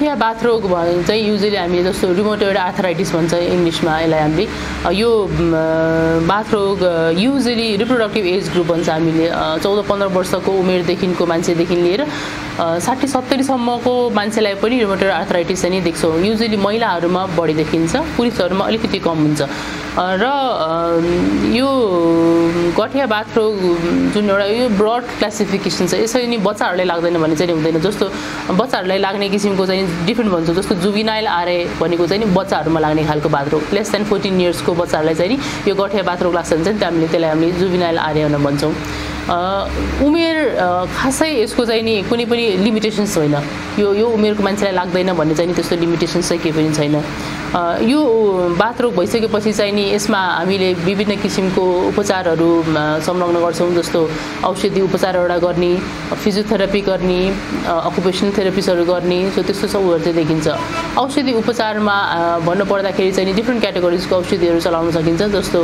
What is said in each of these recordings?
गठिया बाथरोग चाहिँ युजुअली हामीले जस्तो रुमेटोइड आर्थराइटिस भन्छ इङ्ग्लिसमा यसलाई हामीले यो बाथरोग युजुअली रिप्रोडक्टिभ एज ग्रुप भन्छ हामीले 14-15 वर्षको उमेरदेखिको मान्छेदेखि लिएर 60-70 सम्मको मान्छेलाई पनि रुमेटोइड आर्थराइटिस चाहिँ देख्छौँ। युजुअली महिलाहरूमा बढी देखिन्छ, पुरुषहरूमा अलिकति कम हुन्छ। र यो गठिया बाथरोग जुन एउटा यो ब्रड क्लासिफिकेसन छ, यसरी नि बच्चाहरूलाई लाग्दैन भने चाहिँ हुँदैन। जस्तो बच्चाहरूलाई लाग्ने किसिमको चाहिँ डिफ्रेन्ट भन्छ। जस्तो जुभिनाइल आरए भनेको चाहिँ नि बच्चाहरूमा लाग्ने खालको बाथरोग, लेस देन 14 इयर्सको बच्चाहरूलाई चाहिँ नि यो गठिया बाथरोग लाग्छ भने चाहिँ त्यसलाई हामीले जुभिनाइल आरए भनेर भन्छौँ। उमेर खासै यसको चाहिँ नि कुनै पनि लिमिटेसन्स छैन। यो उमेरको मान्छेलाई लाग्दैन भन्ने चाहिँ नि त्यस्तो लिमिटेसन्स चाहिँ केही पनि छैन। यो बाथरोग भइसकेपछि चाहिँ नि यसमा हामीले विभिन्न किसिमको उपचारहरू संलग्न गर्छौँ। जस्तो औषधि उपचार एउटा गर्ने, फिजियोथेरापी गर्ने, अकुपेसनल थेरापिस्टहरू गर्ने, सो त्यस्तो सबहरू चाहिँ देखिन्छ। औषधि उपचारमा भन्नुपर्दाखेरि चाहिँ नि डिफ्रेन्ट क्याटेगोरिजको औषधिहरू चलाउन सकिन्छ। जस्तो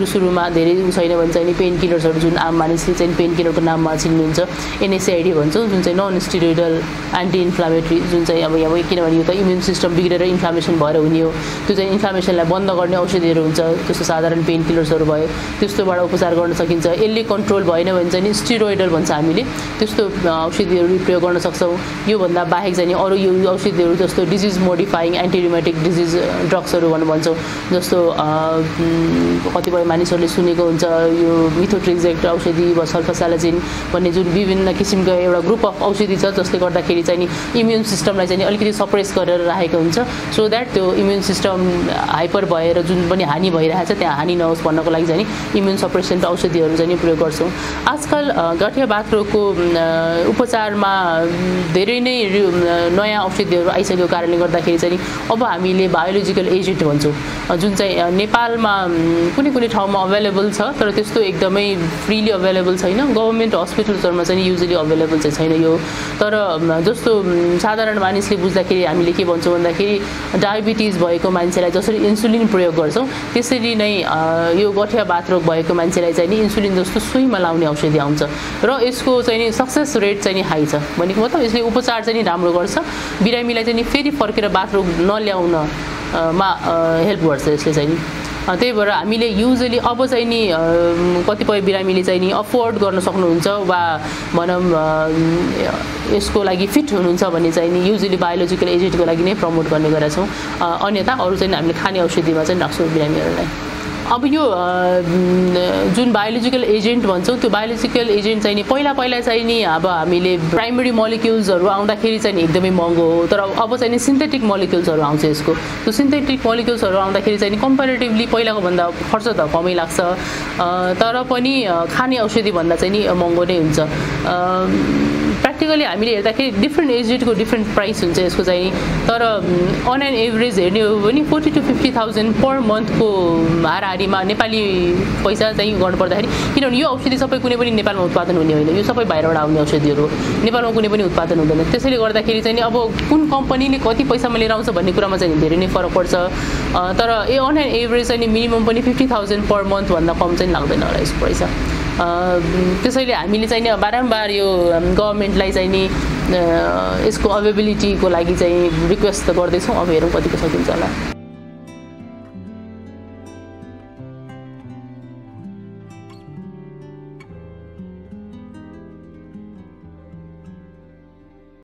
सुरुमा धेरै छैन भने चाहिँ नि पेन किलर्सहरू जुन आम मानिसले चाहिँ पेन किलरको नाममा चिन्नुहुन्छ, एनएसएआइडी भन्छौँ, जुन चाहिँ नन स्टेरोइडल एन्टी इन्फ्लामेटरी, जुन चाहिँ अब किनभने यो त इम्युन सिस्टम बिग्रेर इन्फ्लामेसन भएर हुने हो, त्यो चाहिँ इन्फ्लामेसनलाई बन्द गर्ने औषधिहरू हुन्छ। जस्तो साधारण पेन किलर्सहरू भयो, त्यस्तोबाट उपचार गर्न सकिन्छ। यसले कन्ट्रोल भएन भने चाहिँ नि स्टेरोइडल भन्छ हामीले, त्यस्तो औषधिहरू प्रयोग गर्न सक्छौँ। योभन्दा बाहेक चाहिँ अरू यो औषधिहरू जस्तो डिजिज मोडिफाइङ एन्टिरिमेटिक डिजिज ड्रग्सहरू भन्छौँ। जस्तो कतिपय मानिसहरूले सुनेको हुन्छ यो मिथोट्रिक्जेट औषधि वा सल्फासालाजिन भन्ने जुन विभिन्न किसिमको एउटा ग्रुप अफ औषधि छ, जसले गर्दाखेरि चाहिँ नि इम्युन सिस्टमलाई चाहिँ अलिकति सप्रेस गरेर राखेको हुन्छ, सो द्याट त्यो इम्युन सिस्टम हाइपर भएर जुन पनि हानि भइरहेछ त्यहाँ हानि नहोस् भन्नको लागि चाहिँ इम्युन सप्रेसेन्ट औषधिहरू चाहिँ प्रयोग गर्छौँ। आजकल गठिया बाथरोगको उपचारमा धेरै नै नयाँ औषधिहरू आइसकेको कारणले गर्दाखेरि चाहिँ अब हामीले बायोलोजिकल एजेन्ट भन्छौँ, जुन चाहिँ नेपालमा कुनै ठाउँमा अभाइलेबल छ, तर त्यस्तो एकदमै फ्रीली अभाइलेबल छैन। गभर्मेन्ट हस्पिटल्सहरूमा चाहिँ युजुअली अभाइलेबल चाहिँ छैन यो। तर जस्तो साधारण मानिसले बुझ्दाखेरि हामीले के भन्छौँ भन्दाखेरि डायबिटिज भएको मान्छेलाई जसरी इन्सुलिन प्रयोग गर्छौँ, त्यसरी नै यो गठिया बाथरोग भएको मान्छेलाई चाहिँ नि इन्सुलिन जस्तो सुईमा लाउने औषधि आउँछ र यसको चाहिँ नि सक्सेस रेट चाहिँ नि हाई छ। भनेको मतलब यसले उपचार चाहिँ नि राम्रो गर्छ, बिरामीलाई चाहिँ नि फेरि फर्केर बाथरोग नल्याउनमा हेल्प गर्छ यसले चाहिँ नि। त्यही भएर हामीले युजुअली अब चाहिँ नि कतिपय बिरामीले चाहिँ नि अफोर्ड गर्न सक्नुहुन्छ वा भनौँ यसको लागि फिट हुनुहुन्छ भने चाहिँ नि युजुअली बायोलोजिकल एजेन्टको लागि नै प्रमोट गर्ने गरेका छौँ। अन्यथा अरू चाहिँ हामीले खाने औषधिमा चाहिँ राख्छौँ बिरामीहरूलाई। अब यो जुन बायोलोजिकल एजेन्ट भन्छौँ, त्यो बायोलोजिकल एजेन्ट चाहिँ नि पहिला चाहिँ नि अब हामीले प्राइमरी मोलिक्युल्सहरू आउँदाखेरि चाहिँ नि एकदमै महँगो हो, तर अब चाहिँ नि सिन्थेटिक मोलिक्युल्सहरू आउँछ यसको। त्यो सिन्थेटिक मोलिक्युल्सहरू आउँदाखेरि चाहिँ नि कम्पेरिटिभली पहिलाको भन्दा खर्च त कमै लाग्छ, तर पनि खाने औषधि भन्दा चाहिँ नि महँगो नै हुन्छ। प्र्याक्टिकली हामीले हेर्दाखेरि डिफ्रेन्ट एजेन्टको डिफ्रेन्ट प्राइस हुन्छ यसको चाहिँ, तर अन एन एभरेज हेर्ने हो भने 40,000 to 50,000 पर मन्थको हाराहारीमा नेपाली पैसा चाहिँ गर्नुपर्दाखेरि, किनभने यो औषधि सबै कुनै पनि नेपालमा उत्पादन हुने होइन, यो सबै बाहिरबाट आउने औषधिहरू हो, नेपालमा कुनै पनि उत्पादन हुँदैन। त्यसैले गर्दाखेरि चाहिँ अब कुन कम्पनीले कति पैसामा लिएर आउँछ भन्ने कुरामा चाहिँ धेरै नै फरक पर्छ। तर अन एन एभरेज चाहिँ मिनिमम पनि 50,000 पर मन्थभन्दा कम चाहिँ लाग्दैन होला यसको पैसा। त्यसैले हामीले चाहिँ नि बारम्बार यो गभर्मेन्टलाई चाहिँ नि यसको अभाइलेबिलिटीको लागि चाहिँ रिक्वेस्ट त गर्दैछौँ। अब हेरौँ कतिको सकिन्छ होला।